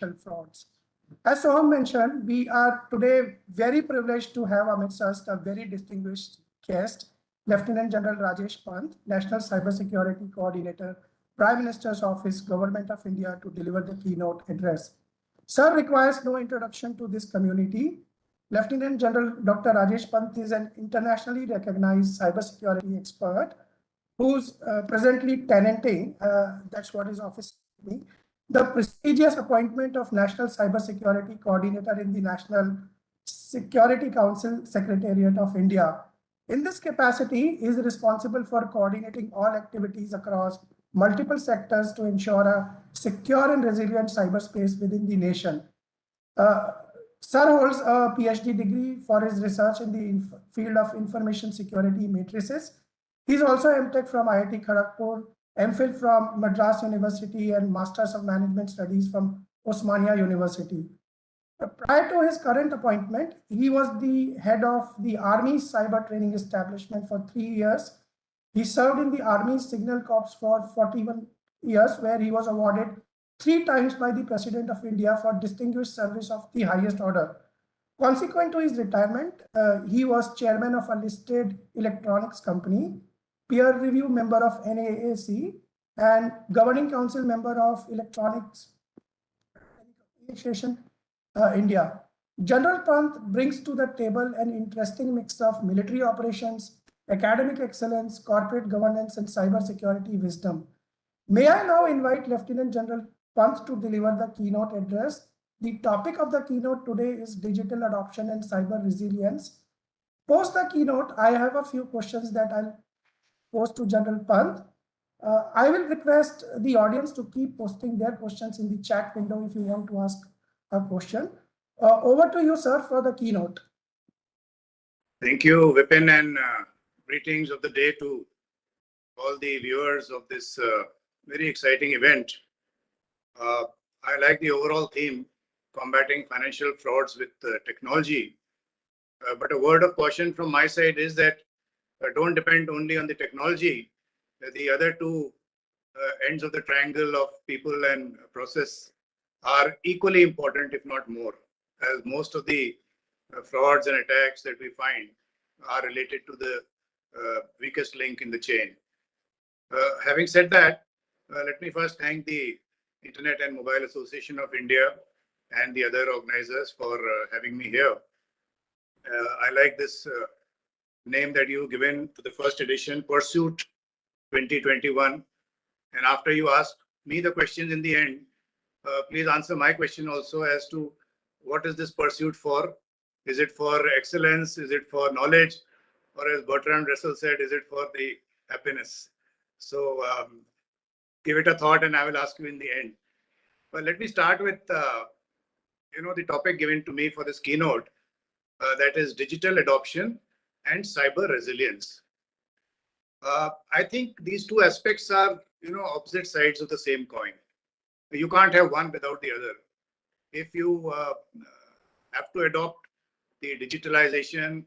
frauds. As Soham mentioned, we are today very privileged to have amidst us a very distinguished guest, Lieutenant General Rajesh Pant, National Cybersecurity Coordinator, Prime Minister's Office, Government of India, to deliver the keynote address. Sir requires no introduction to this community. Lieutenant General Dr. Rajesh Pant is an internationally recognized cybersecurity expert who's presently tenanting, that's what his office is doing, the prestigious appointment of National Cybersecurity Coordinator in the National Security Council Secretariat of India. In this capacity, he is responsible for coordinating all activities across multiple sectors to ensure a secure and resilient cyberspace within the nation. Sir holds a PhD degree for his research in the field of information security matrices. He's also MTech from IIT Kharagpur, MPhil from Madras University, and Masters of Management Studies from Osmania University. Prior to his current appointment, he was the head of the Army's cyber training establishment for 3 years. He served in the Army's Signal Corps for 41 years, where he was awarded 3 times by the President of India for distinguished service of the highest order. Consequent to his retirement, he was chairman of a listed electronics company, peer review member of NAAC, and governing council member of Electronics Association India. General Pant brings to the table an interesting mix of military operations, academic excellence, corporate governance, and cybersecurity wisdom. May I now invite Lieutenant General Pant to deliver the keynote address. The topic of the keynote today is digital adoption and cyber resilience. Post the keynote, I have a few questions that I'll pose to General Pant. I will request the audience to keep posting their questions in the chat window if you want to ask a question. Over to you, sir, for the keynote. Thank you, Vipin, and greetings of the day to all the viewers of this very exciting event. I like the overall theme, combating financial frauds with technology. But a word of caution from my side is that don't depend only on the technology. The other two ends of the triangle of people and process are equally important, if not more, as most of the frauds and attacks that we find are related to the weakest link in the chain. Having said that, let me first thank the Internet and Mobile Association of India and the other organizers for having me here. I like this name that you've given to the first edition, Pursuit 2021. And after you ask me the questions in the end, please answer my question also as to what is this pursuit for? Is it for excellence? Is it for knowledge? Or as Bertrand Russell said, is it for the happiness? So give it a thought and I will ask you in the end. But let me start with the topic given to me for this keynote, that is digital adoption and cyber resilience. I think these two aspects are opposite sides of the same coin. You can't have one without the other. If you have to adopt the digitalization,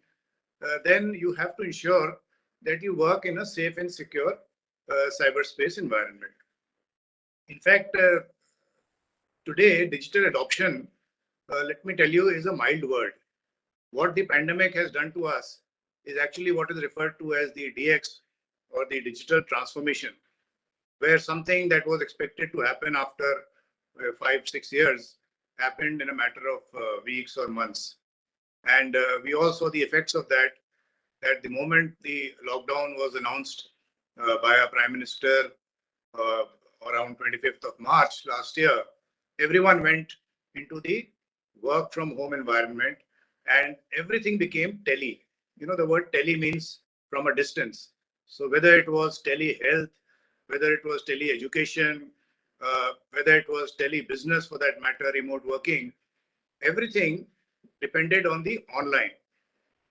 then you have to ensure that you work in a safe and secure cyberspace environment. In fact, today, digital adoption, let me tell you, is a mild word. What the pandemic has done to us is actually what is referred to as the DX or the digital transformation, where something that was expected to happen after 5-6 years happened in a matter of weeks or months. And we all saw the effects of that at the moment the lockdown was announced by our Prime Minister around 25th of March last year. Everyone went into the work from home environment and everything became tele. The word tele means from a distance. So whether it was telehealth, whether it was tele-education, whether it was tele-business for that matter, remote working, everything depended on the online.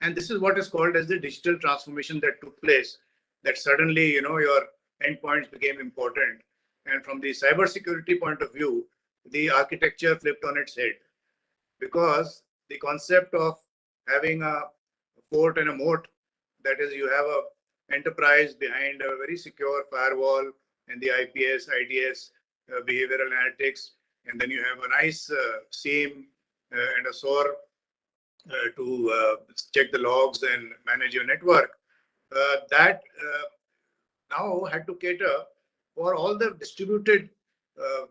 And this is what is called as the digital transformation that took place, that suddenly, your endpoints became important. And from the cybersecurity point of view, the architecture flipped on its head, because the concept of having a fort and a moat, that is, you have a enterprise behind a very secure firewall and the IPS, IDS, behavioral analytics, and then you have a nice seam and a SOAR to check the logs and manage your network. That now had to cater for all the distributed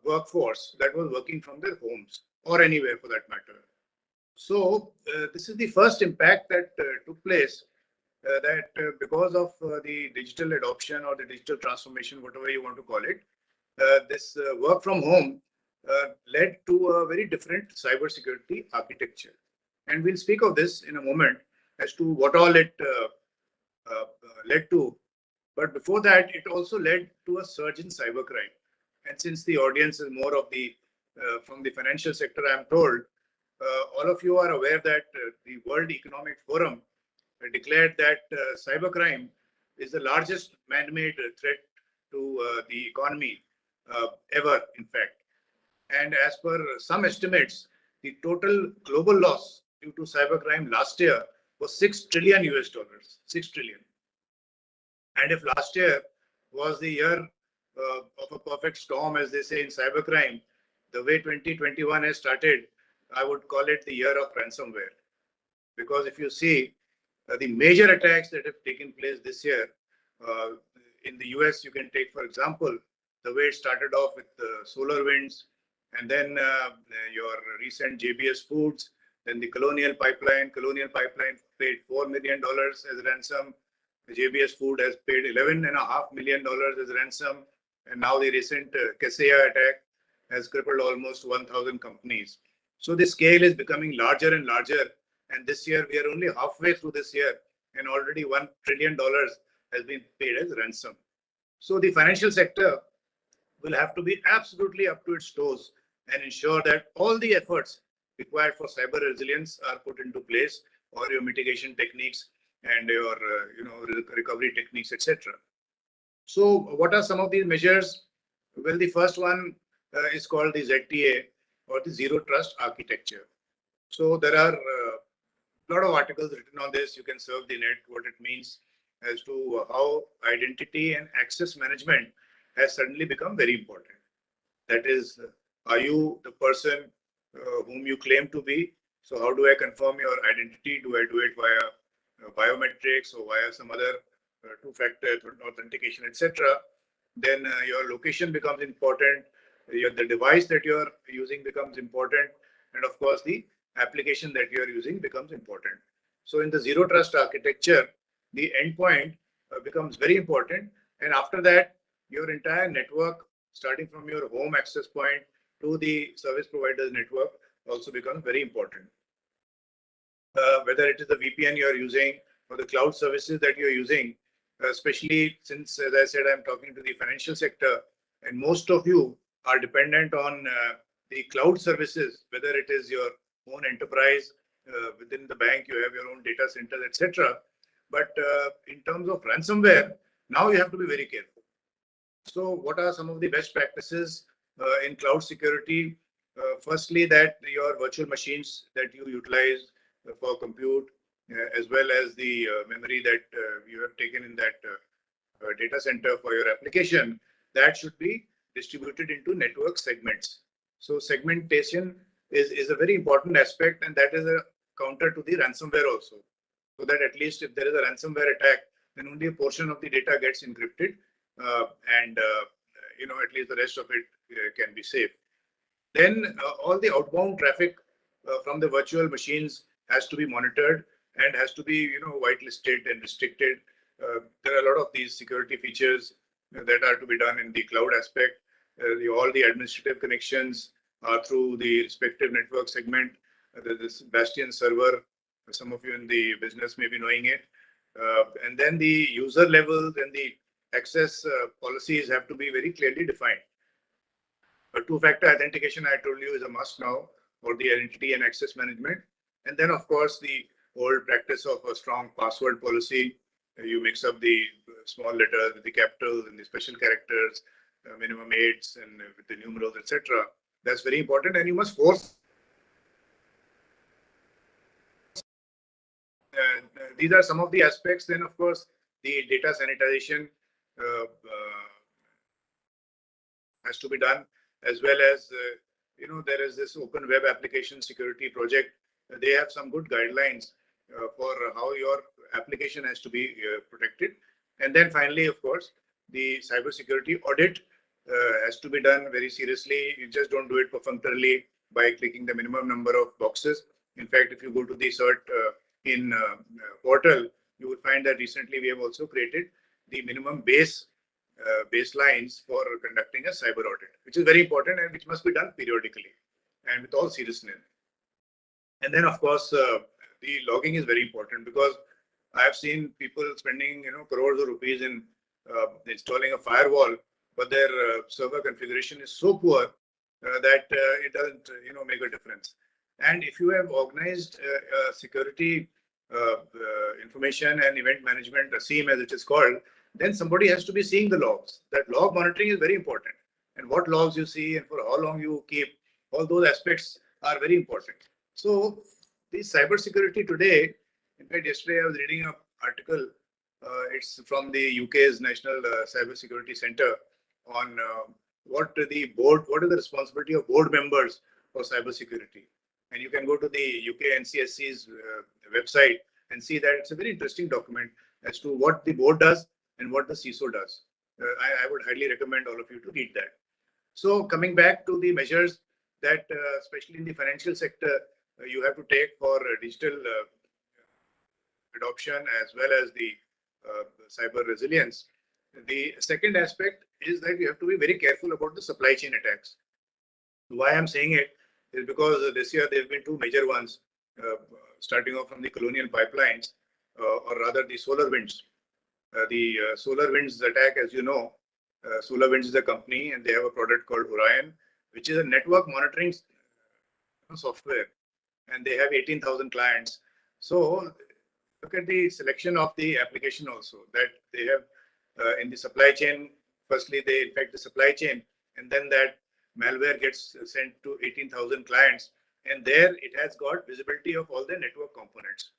workforce that was working from their homes or anywhere for that matter. So this is the first impact that took place that because of the digital adoption or the digital transformation, whatever you want to call it, this work from home led to a very different cybersecurity architecture. And we'll speak of this in a moment as to what all it led to. But before that, it also led to a surge in cybercrime. And since the audience is more of the from the financial sector, I'm told all of you are aware that the World Economic Forum declared that cybercrime is the largest man-made threat to the economy ever, in fact. And as per some estimates, the total global loss due to cybercrime last year was 6 trillion US dollars. 6 trillion. And if last year was the year of a perfect storm, as they say in cybercrime, the way 2021 has started, I would call it the year of ransomware. Because if you see the major attacks that have taken place this year, in the US, you can take, for example, the way it started off with the SolarWinds, and then your recent JBS Foods, then the Colonial Pipeline. Colonial Pipeline paid $4 million as ransom. The JBS Food has paid $11.5 million as ransom. And now the recent Kaseya attack has crippled almost 1,000 companies. So the scale is becoming larger and larger. And this year, we are only halfway through this year, and already $1 trillion has been paid as ransom. So the financial sector will have to be absolutely up to its toes and ensure that all the efforts required for cyber resilience are put into place, or your mitigation techniques and your recovery techniques, etc. So what are some of these measures? Well, the first one is called the ZTA, or the Zero Trust Architecture. So there are a lot of articles written on this. You can surf the net, what it means as to how identity and access management has suddenly become very important. That is, are you the person whom you claim to be? So how do I confirm your identity? Do I do it via biometrics or via some other two-factor authentication, etc.? Then your location becomes important. The device that you're using becomes important. And of course, the application that you're using becomes important. So in the Zero Trust architecture, the endpoint becomes very important. And after that, your entire network, starting from your home access point to the service provider's network, also becomes very important. Whether it is the VPN you're using or the cloud services that you're using, especially since, as I said, I'm talking to the financial sector, and most of you are dependent on the cloud services, whether it is your own enterprise, within the bank, you have your own data centers, etc. But in terms of ransomware, now you have to be very careful. So what are some of the best practices in cloud security? Firstly, that your virtual machines that you utilize for compute, as well as the memory that you have taken in that data center for your application, that should be distributed into network segments. So segmentation is a very important aspect, and that is a counter to the ransomware also. So that at least if there is a ransomware attack, then only a portion of the data gets encrypted, and at least the rest of it can be safe. Then all the outbound traffic from the virtual machines has to be monitored and has to be whitelisted and restricted. There are a lot of these security features that are to be done in the cloud aspect. All the administrative connections are through the respective network segment. There's this Bastion server. Some of you in the business may be knowing it. And then the user levels and the access policies have to be very clearly defined. Two-factor authentication, I told you, is a must now for the identity and access management. And then, of course, the old practice of a strong password policy. You mix up the small letters with the capitals and the special characters, minimum 8s, and with the numerals, etc. That's very important, and you must force. These are some of the aspects. Then, of course, the data sanitization has to be done, as well as there is this open web application security project. They have some good guidelines for how your application has to be protected. And then finally, of course, the cybersecurity audit has to be done very seriously. You just don't do it perfunctorily by clicking the minimum number of boxes. In fact, if you go to the CERT in portal, you will find that recently we have also created the minimum baselines for conducting a cyber audit, which is very important and which must be done periodically and with all seriousness. And then, of course, the logging is very important, because I have seen people spending crores of rupees in installing a firewall, but their server configuration is so poor that it doesn't make a difference. And if you have organized security information and event management, a SIEM as it is called, then somebody has to be seeing the logs. That log monitoring is very important, and what logs you see and for how long you keep, all those aspects are very important. So the cybersecurity today, in fact, yesterday I was reading an article. It's from the UK's National Cybersecurity Center on what is the responsibility of board members for cybersecurity. And you can go to the UK NCSC's website and see that it's a very interesting document as to what the board does and what the CISO does. I would highly recommend all of you to read that. So coming back to the measures that, especially in the financial sector, you have to take for digital adoption as well as the cyber resilience. The second aspect is that you have to be very careful about the supply chain attacks. Why I'm saying it is because this year there have been two major ones, starting off from the colonial pipelines, or rather the solar winds. The solar winds attack, as you know, Solar Winds is a company and they have a product called Orion, which is a network monitoring software, and they have 18,000 clients. So look at the selection of the application also that they have in the supply chain. Firstly, they infect the supply chain, and then that malware gets sent to 18,000 clients, and there it has got visibility of all the network components.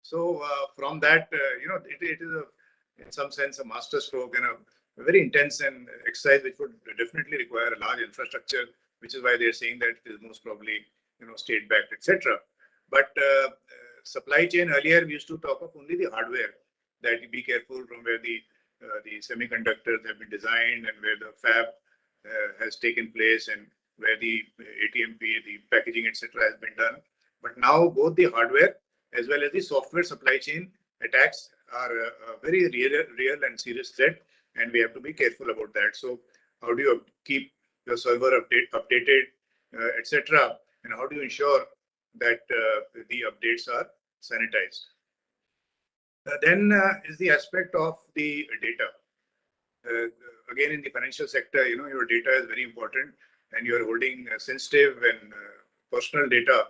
So from that, it is in some sense a master stroke and a very intense and exercise which would definitely require a large infrastructure, which is why they're saying that it is most probably state backed, etc. But supply chain, earlier we used to talk of only the hardware, that you be careful from where the semiconductors have been designed and where the fab has taken place and where the ATMP, the packaging, etc. has been done. But now both the hardware as well as the software supply chain attacks are a very real and serious threat, and we have to be careful about that. So how do you keep your server updated, etc., and how do you ensure that the updates are sanitized? Then is the aspect of the data. Again, in the financial sector, your data is very important, and you are holding sensitive and personal data.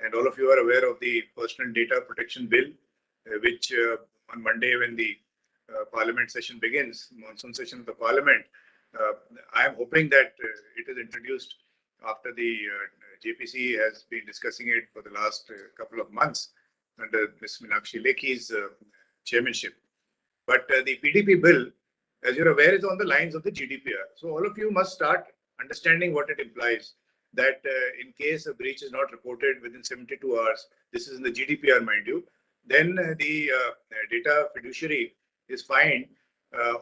And all of you are aware of the Personal Data Protection Bill, which on Monday, when the Parliament session begins, monsoon session of the Parliament, I am hoping that it is introduced after the JPC has been discussing it for the last couple of months under Ms. Meenakshi Lekhi's chairmanship. But the PDP bill, as you're aware, is on the lines of the GDPR. So all of you must start understanding what it implies, that in case a breach is not reported within 72 hours, this is in the GDPR, mind you, then the data fiduciary is fined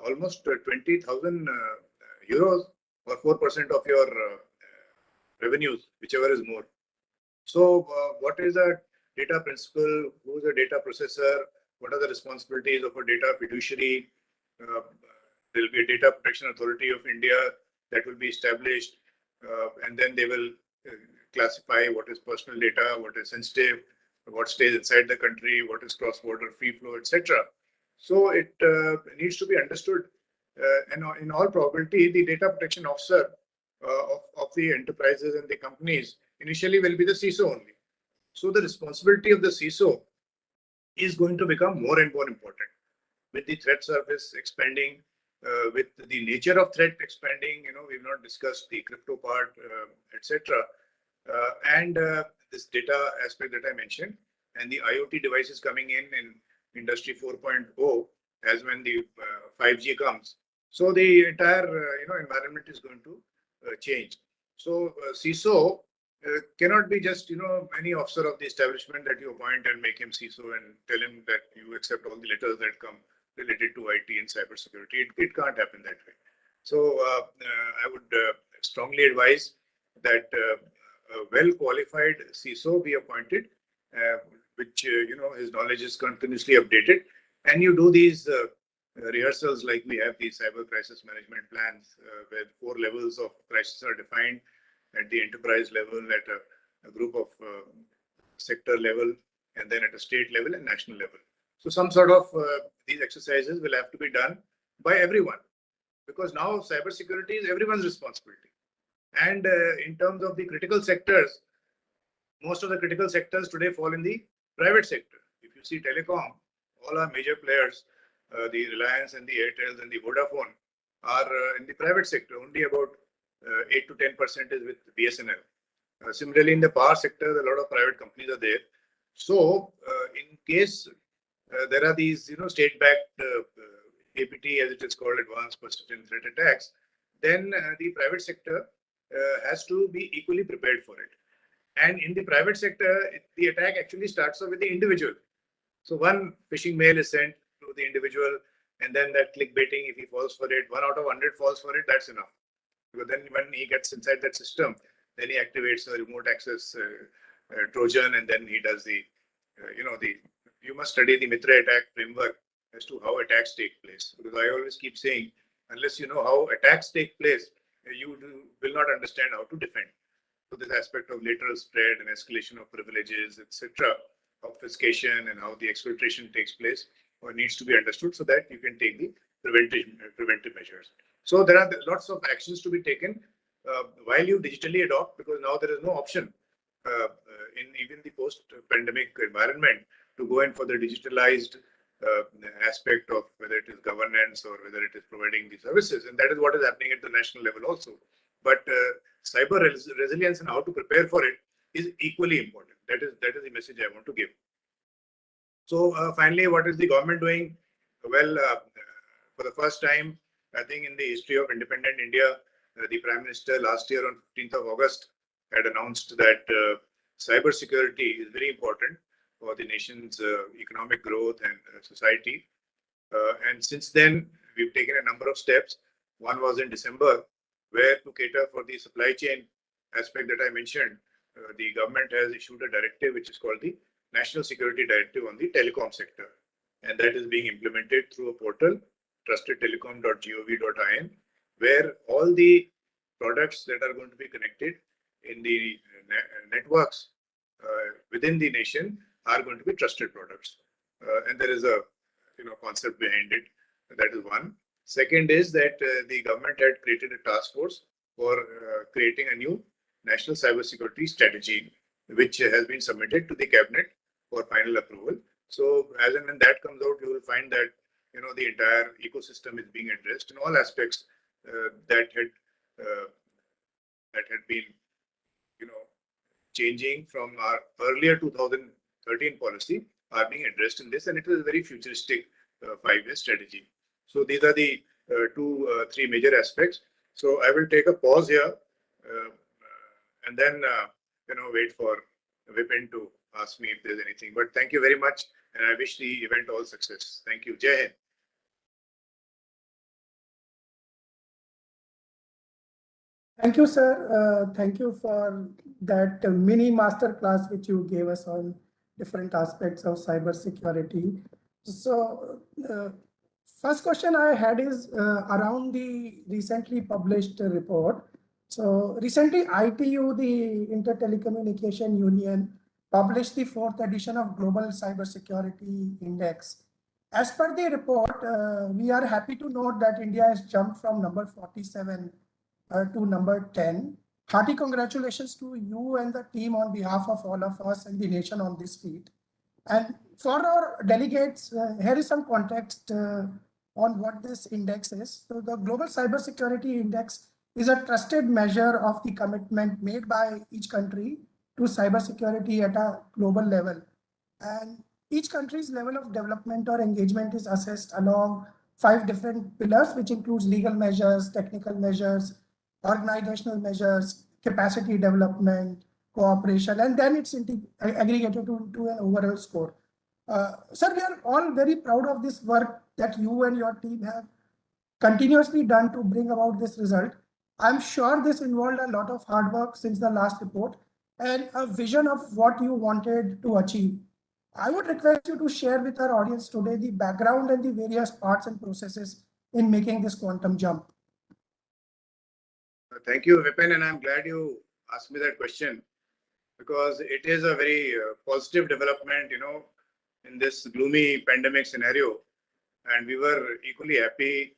almost 20,000 euros or 4% of your revenues, whichever is more. So what is a data principal? Who is a data processor? What are the responsibilities of a data fiduciary? There will be a Data Protection Authority of India that will be established, and then they will classify what is personal data, what is sensitive, what stays inside the country, what is cross-border free flow, etc. So it needs to be understood, and in all probability, the data protection officer of the enterprises and the companies initially will be the CISO only. So the responsibility of the CISO is going to become more and more important with the threat surface expanding, with the nature of threat expanding. We've not discussed the crypto part, etc. And this data aspect that I mentioned, and the IoT devices coming in Industry 4.0 as when the 5G comes. So the entire environment is going to change. So CISO cannot be just any officer of the establishment that you appoint and make him CISO and tell him that you accept all the letters that come related to IT and cybersecurity. It can't happen that way. So I would strongly advise that a well-qualified CISO be appointed, which his knowledge is continuously updated, and you do these rehearsals like we have these cyber crisis management plans where 4 levels of crisis are defined at the enterprise level, at a group of sector level, and then at a state level and national level. So some sort of these exercises will have to be done by everyone, because now cybersecurity is everyone's responsibility. And in terms of the critical sectors, most of the critical sectors today fall in the private sector. If you see telecom, all our major players, the Reliance and the Airtels and the Vodafone, are in the private sector. Only about 8 to 10% is with BSNL. Similarly, in the power sector, a lot of private companies are there. So, in case there are these, state-backed APT, as it is called, advanced persistent threat attacks, then the private sector has to be equally prepared for it. And in the private sector, the attack actually starts off with the individual. So one phishing mail is sent to the individual, and then that clickbaiting, if he falls for it, 1 out of 100 falls for it, that's enough. Because then when he gets inside that system, then he activates a remote access Trojan, and then he does the, you must study the Mitra attack framework as to how attacks take place. Because I always keep saying, unless you know how attacks take place, you will not understand how to defend. So this aspect of lateral spread and escalation of privileges, etc., obfuscation and how the exfiltration takes place needs to be understood so that you can take the preventive measures. So there are lots of actions to be taken while you digitally adopt, because now there is no option in even the post-pandemic environment to go in for the digitalized aspect of whether it is governance or whether it is providing the services, and that is what is happening at the national level also. But cyber resilience and how to prepare for it is equally important. That is the message I want to give. So finally, what is the government doing? Well, for the first time, I think in the history of independent India, the Prime Minister last year on 15th of August had announced that cyber security is very important for the nation's economic growth and society. And since then, we've taken a number of steps. One was in December, where to cater for the supply chain aspect that I mentioned, the government has issued a directive which is called the National Security Directive on the telecom sector. And that is being implemented through a portal, trustedtelecom.gov.in, where all the products that are going to be connected in the networks within the nation are going to be trusted products. And there is a concept behind it. That is one. Second is that the government had created a task force for creating a new national cybersecurity strategy, which has been submitted to the cabinet for final approval. So as and when that comes out, you will find that the entire ecosystem is being addressed in all aspects that had been changing from our earlier 2013 policy are being addressed in this, and it is a very futuristic 5-year strategy. So these are the 3 major aspects. So I will take a pause here and then wait for Vipin to ask me if there's anything. But thank you very much, and I wish the event all success. Thank you. Jai Hind. Thank you, sir. Thank you for that mini master class which you gave us on different aspects of cybersecurity. So, first question I had is around the recently published report. So, recently ITU, the Inter-Telecommunication Union, published the 4th edition of Global Cybersecurity Index. As per the report, we are happy to note that India has jumped from number 47 to number 10. Hearty congratulations to you and the team on behalf of all of us and the nation on this feat. And for our delegates, here is some context on what this index is. So the Global Cybersecurity Index is a trusted measure of the commitment made by each country to cybersecurity at a global level. And each country's level of development or engagement is assessed along 5 different pillars, which includes legal measures, technical measures, organizational measures, capacity development, cooperation, and then it's aggregated to an overall score. Sir, we are all very proud of this work that you and your team have continuously done to bring about this result. I'm sure this involved a lot of hard work since the last report and a vision of what you wanted to achieve. I would request you to share with our audience today the background and the various parts and processes in making this quantum jump. Thank you, Vipin, and I'm glad you asked me that question because it is a very positive development, in this gloomy pandemic scenario. And we were equally happy,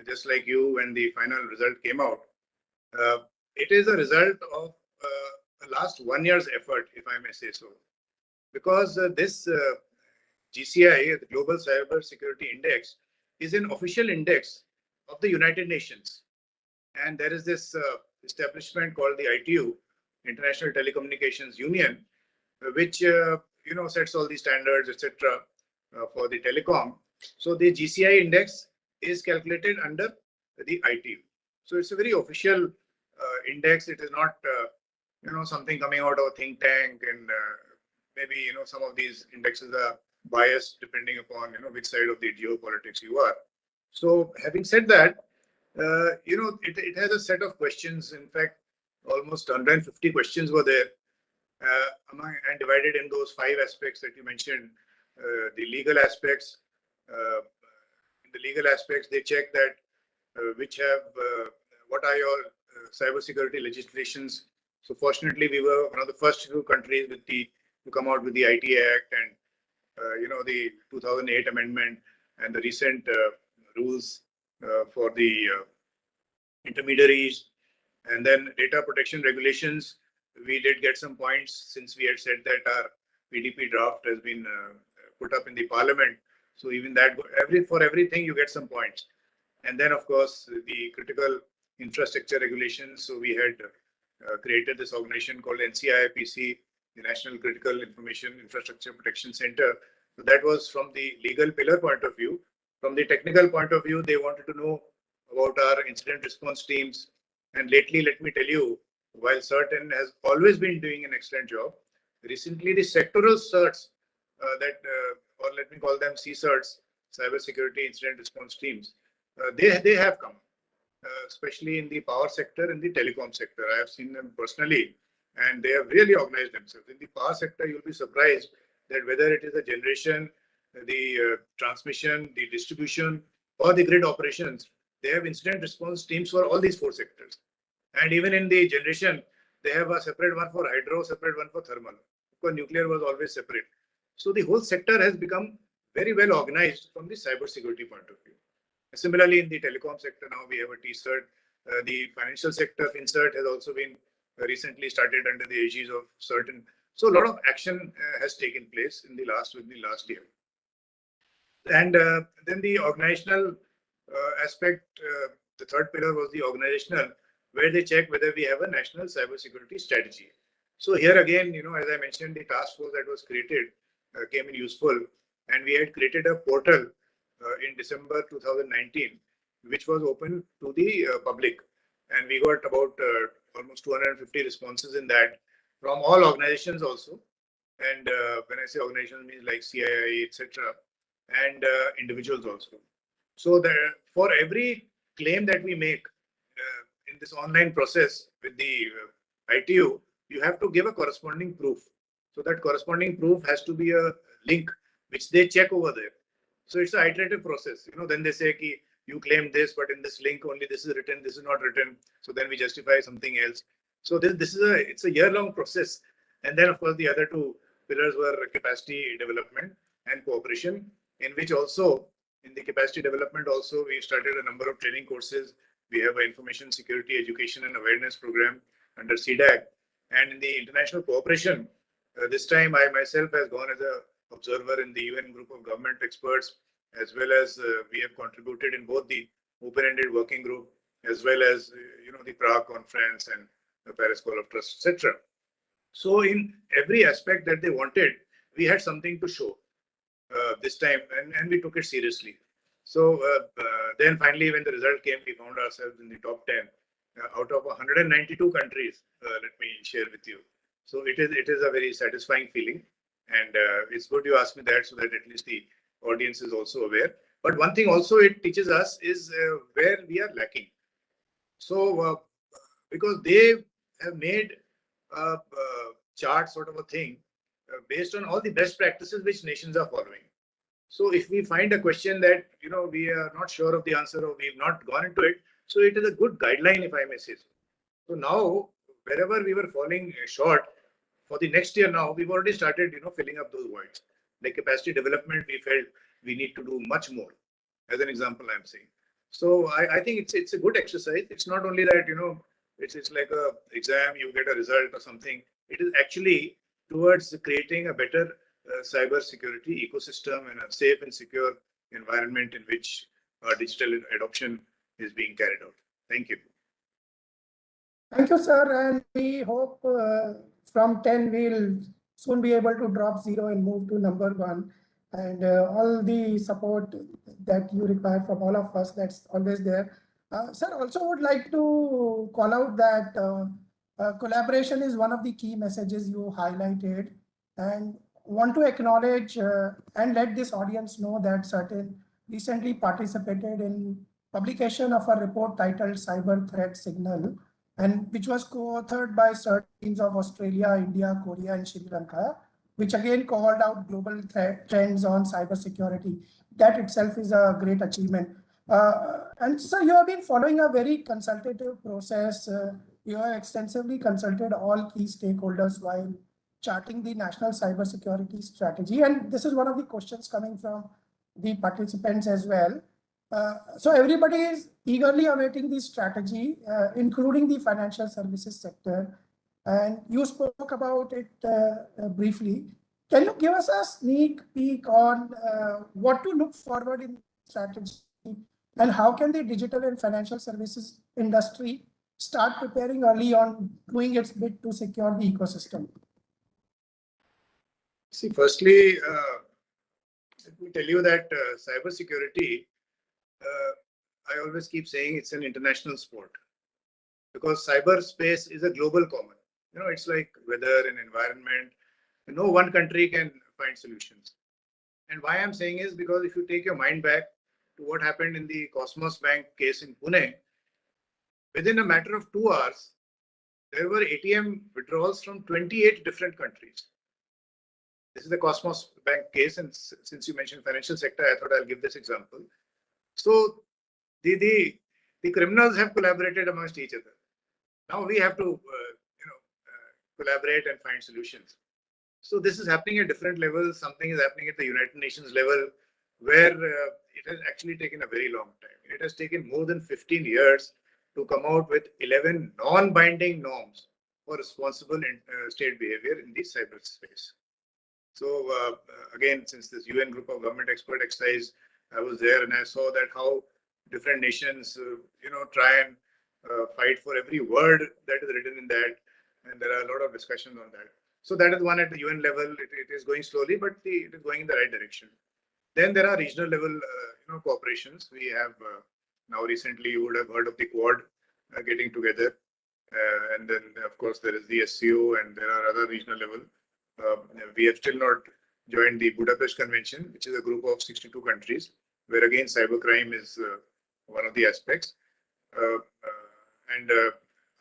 just like you, when the final result came out. It is a result of last 1 year's effort, if I may say so, because this GCI, the Global Cyber Security Index, is an official index of the United Nations. And there is this establishment called the ITU, International Telecommunications Union, which sets all the standards, etc., for the telecom. So the GCI index is calculated under the ITU. So it's a very official index. It is not something coming out of a think tank, and maybe some of these indexes are biased depending upon which side of the geopolitics you are. So having said that, it has a set of questions. In fact, almost 150 questions were there, and divided in those 5 aspects that you mentioned. The legal aspects. In the legal aspects, they check that what are your cybersecurity legislations. So fortunately, we were one of the first few countries to come out with the IT Act and the 2008 amendment and the recent rules for the intermediaries, and then data protection regulations. We did get some points since we had said that our PDP draft has been put up in the parliament. So even that, for everything you get some points. And then of course the critical infrastructure regulations. So we had created this organization called NCIPC, the National Critical Information Infrastructure Protection Center. So that was from the legal pillar point of view. From the technical point of view, they wanted to know about our incident response teams. And lately, let me tell you, while CERT-N has always been doing an excellent job, recently the sectoral certs or let me call them CSERTs, Cybersecurity Incident Response Teams, they have come, especially in the power sector and the telecom sector. I have seen them personally, and they have really organized themselves. In the power sector, you'll be surprised that whether it is the generation, the transmission, the distribution, or the grid operations, they have incident response teams for all these 4 sectors. And even in the generation, they have a separate one for hydro, separate one for thermal. Because nuclear was always separate. So the whole sector has become very well organized from the cybersecurity point of view. Similarly, in the telecom sector, now we have a T-CERT. The financial sector, FinCERT, has also been recently started under the aegis of CERT-N. So a lot of action has taken place in the last year. And then the organizational aspect, the third pillar was the organizational, where they check whether we have a national cybersecurity strategy. So here again, as I mentioned, the task force that was created came in useful, and we had created a portal in December 2019, which was open to the public, and we got about almost 250 responses in that from all organizations also. And when I say organizations, means like CII, etc., and individuals also. So for every claim that we make in this online process with the ITU, you have to give a corresponding proof. So that corresponding proof has to be a link which they check over there. So it's an iterative process. Then they say, ki, you claim this, but in this link only this is written, this is not written. So then we justify something else. So it's a year-long process. And then of course the other 2 pillars were capacity development and cooperation, in which also in the capacity development also we started a number of training courses. We have an information security education and awareness program under CDAC. And in the international cooperation, this time I myself has gone as an observer in the UN group of government experts, as well as we have contributed in both the open-ended working group as well as the Prague conference and the Paris Call of Trust, etc. So in every aspect that they wanted, we had something to show this time, and we took it seriously. So then finally, when the result came, we found ourselves in the top 10. out of 192 countries. Let me share with you. So it is a very satisfying feeling, and it's good you asked me that so that at least the audience is also aware. But one thing also it teaches us is where we are lacking. So because they have made a chart sort of a thing based on all the best practices which nations are following. So if we find a question that we are not sure of the answer or we've not gone into it, so it is a good guideline, if I may say so. So now wherever we were falling short for the next year, now we've already started filling up those voids. Like capacity development, we felt we need to do much more. As an example, I'm saying. So I think it's a good exercise. It's not only that it's like a exam, you get a result or something. It is actually towards creating a better cyber security ecosystem and a safe and secure environment in which digital adoption is being carried out. Thank you. Thank you, sir. And we hope from 10 we'll soon be able to drop 0 and move to number 1. And all the support that you require from all of us, that's always there. Sir, also would like to call out that collaboration is one of the key messages you highlighted, and want to acknowledge and let this audience know that certain recently participated in publication of a report titled Cyber Threat Signal, and which was co-authored by certain teams of Australia, India, Korea, and Sri Lanka, which again called out global trends on cybersecurity. That itself is a great achievement. And so you have been following a very consultative process. You have extensively consulted all key stakeholders while charting the national cybersecurity strategy. And this is one of the questions coming from the participants as well. So everybody is eagerly awaiting the strategy, including the financial services sector. And you spoke about it briefly. Can you give us a sneak peek on what to look forward in strategy, and how can the digital and financial services industry start preparing early on, doing its bit to secure the ecosystem? See, firstly, let me tell you that cybersecurity, I always keep saying it's an international sport, because cyberspace is a global common. It's like weather and environment. No one country can find solutions. And why I'm saying is because if you take your mind back to what happened in the Cosmos Bank case in Pune, within a matter of 2 hours, there were ATM withdrawals from 28 different countries. This is the Cosmos Bank case, and since you mentioned financial sector, I thought I'll give this example. So the criminals have collaborated amongst each other. Now we have to collaborate and find solutions. So this is happening at different levels. Something is happening at the United Nations level, where it has actually taken a very long time. It has taken more than 15 years to come out with 11 non-binding norms for responsible state behavior in the cyberspace. So again, since this UN group of government expert exercise, I was there and I saw that how different nations, try and fight for every word that is written in that, and there are a lot of discussions on that. So that is one at the UN level. It is going slowly, but it is going in the right direction. Then there are regional level, cooperations. We have now recently, you would have heard of the Quad getting together, and then of course there is the SCO, and there are other regional level. We have still not joined the Budapest Convention, which is a group of 62 countries, where again cybercrime is one of the aspects. And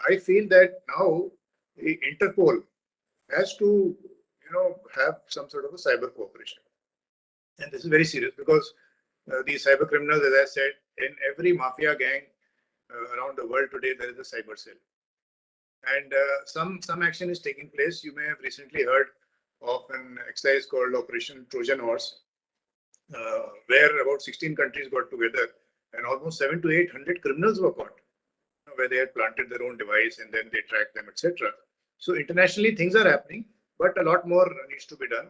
I feel that now the Interpol has to, have some sort of a cyber cooperation. And this is very serious because these cyber criminals, as I said, in every mafia gang around the world today, there is a cyber cell. And some action is taking place. You may have recently heard of an exercise called Operation Trojan Horse, where about 16 countries got together and almost 700 to 800 criminals were caught, where they had planted their own device and then they tracked them, etc. So internationally, things are happening, but a lot more needs to be done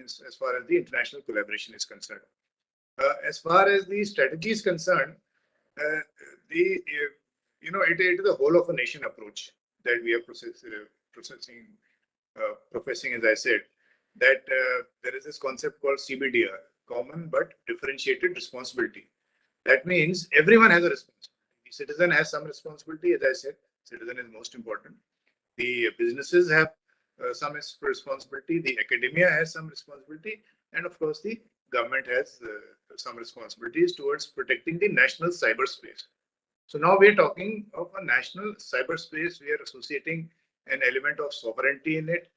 as far as the international collaboration is concerned. As far as the strategy is concerned, it is a whole of a nation approach that we are professing, as I said, that there is this concept called CBDR, common but differentiated responsibility. That means everyone has a responsibility. The The citizen has some responsibility. As I said, citizen is most important. The businesses have some responsibility. The academia has some responsibility. And of course, the government has some responsibilities towards protecting the national cyberspace. So now we are talking of a national cyberspace. We are associating an element of sovereignty in it.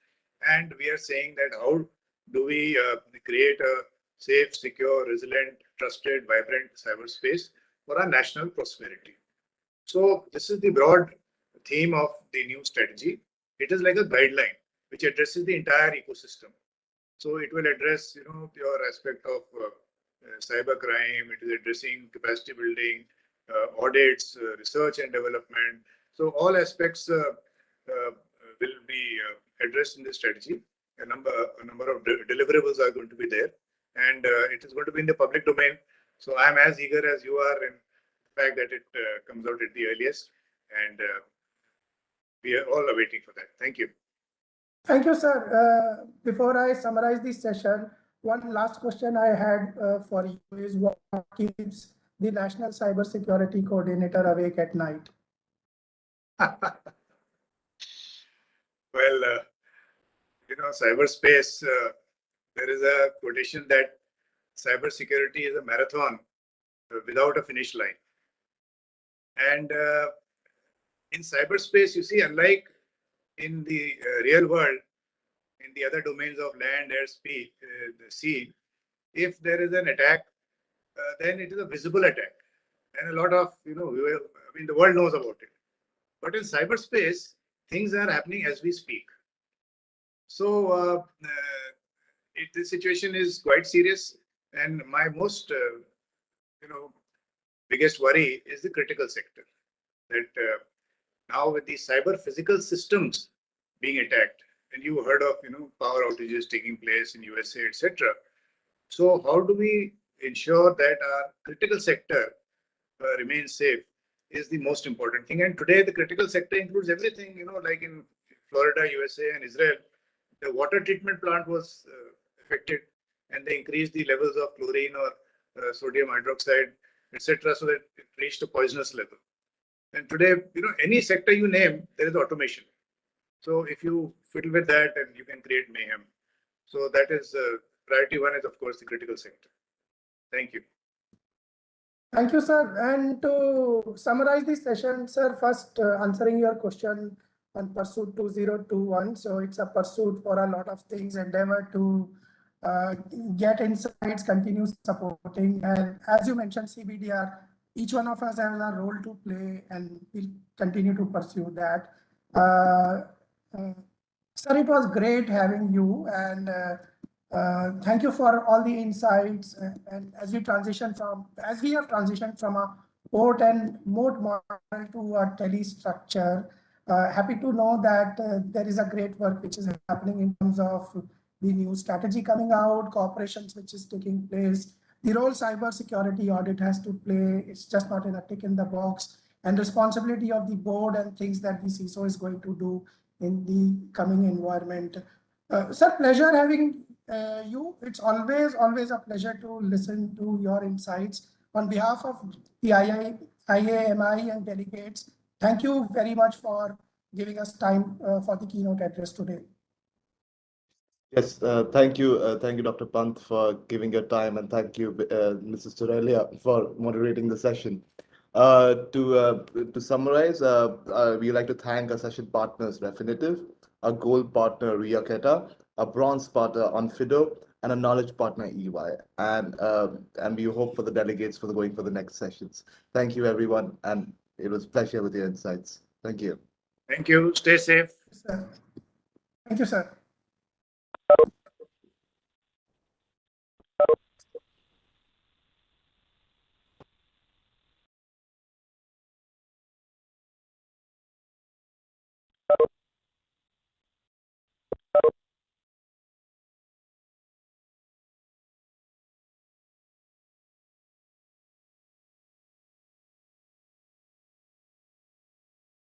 And we are saying that how do we create a safe, secure, resilient, trusted, vibrant cyberspace for our national prosperity. So this is the broad theme of the new strategy. It is like a guideline which addresses the entire ecosystem. So it will address, your aspect of cyber crime. It is addressing capacity building, audits, research and development. So all aspects will be addressed in this strategy. A number of deliverables are going to be there, and it is going to be in the public domain. So I am as eager as you are in the fact that it comes out at the earliest, and we are all awaiting for that. Thank you. Thank you, sir. Before I summarize this session, one last question I had for you is what keeps the National Cybersecurity Coordinator awake at night? Well, cyberspace, there is a quotation that cybersecurity is a marathon without a finish line. And in cyberspace, you see, unlike in the real world, in the other domains of land, air, the sea, if there is an attack, then it is a visible attack. And a lot of, the world knows about it. But in cyberspace, things are happening as we speak. So the situation is quite serious. And my most, biggest worry is the critical sector. That now with the cyber physical systems being attacked, and you heard of power outages taking place in USA, etc. So how do we ensure that our critical sector remains safe is the most important thing. And today the critical sector includes everything, like in Florida, USA, and Israel, the water treatment plant was affected, and they increased the levels of chlorine or sodium hydroxide, etc., so that it reached a poisonous level. And today, any sector you name, there is automation. So if you fiddle with that, and you can create mayhem. So that is priority one is, of course, the critical sector. Thank you. Thank you, sir. And to summarize this session, sir, first answering your question on Pursuit 2021. So it's a pursuit for a lot of things, endeavor to get insights, continue supporting. And as you mentioned, CBDR, each one of us has a role to play, and we'll continue to pursue that. Sir, it was great having you, and thank you for all the insights. And as we have transitioned from a port and mode model to a tele structure, happy to know that there is a great work which is happening in terms of the new strategy coming out, cooperations which is taking place, the role cyber security audit has to play. It's just not a tick in the box, and responsibility of the board and things that the CISO is going to do in the coming environment. Sir, pleasure having you. It's always a pleasure to listen to your insights. On behalf of the IAMI and delegates, thank you very much for giving us time for the keynote address today. Yes, thank you, Dr. Pant, for giving your time, and thank you, Mrs. Surelia, for moderating the session. To summarize, we like to thank our session partners, Refinitiv, our gold partner, Riaketa, a bronze partner, Onfido, and a knowledge partner, EY. And we hope for the delegates for going for the next sessions. Thank you, everyone, and it was a pleasure with your insights. Thank you. Thank you. Stay safe. Sir. Thank you, sir.